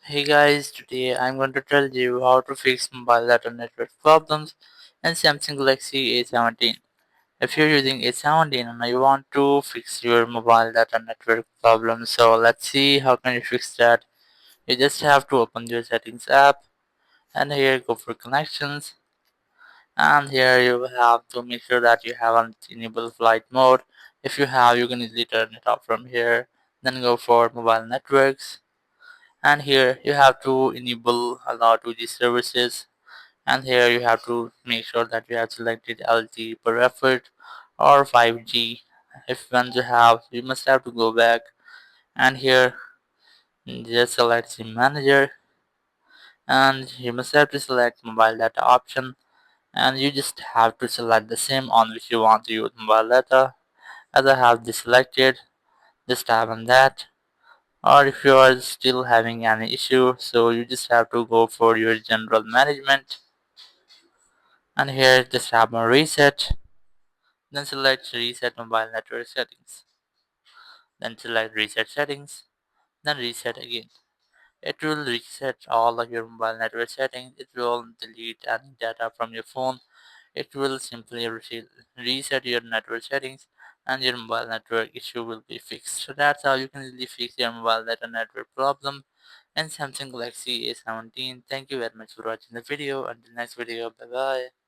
Hey guys, today I'm going to tell you how to fix mobile data network problems in Samsung Galaxy A17. If you're using A17 and you want to fix your mobile data network problem, so let's see how can you fix that. You just have to open your settings app and here go for connections, and here you have to make sure that you have on enable flight mode. If you have, you can easily turn it off from here. Then go for mobile networks, and here you have to enable allow 2G services, and here you have to make sure that you have selected LTE per effort or 5G. If once you have, you must have to go back, and here just select SIM manager, and you must have to select mobile data option, and you just have to select the SIM on which you want to use mobile data. As I have this selected, just tap on that. Or if you are still having any issue, so you just have to go for your general management, and here just tap on reset, then select reset mobile network settings, then select reset settings, then reset again. It will reset all of your mobile network settings. It will delete any data from your phone. It will simply reset your network settings, and your mobile network issue will be fixed. So that's how you can easily fix your mobile data network problem in Samsung Galaxy A17. Thank you very much for watching the video. Until next video, bye bye.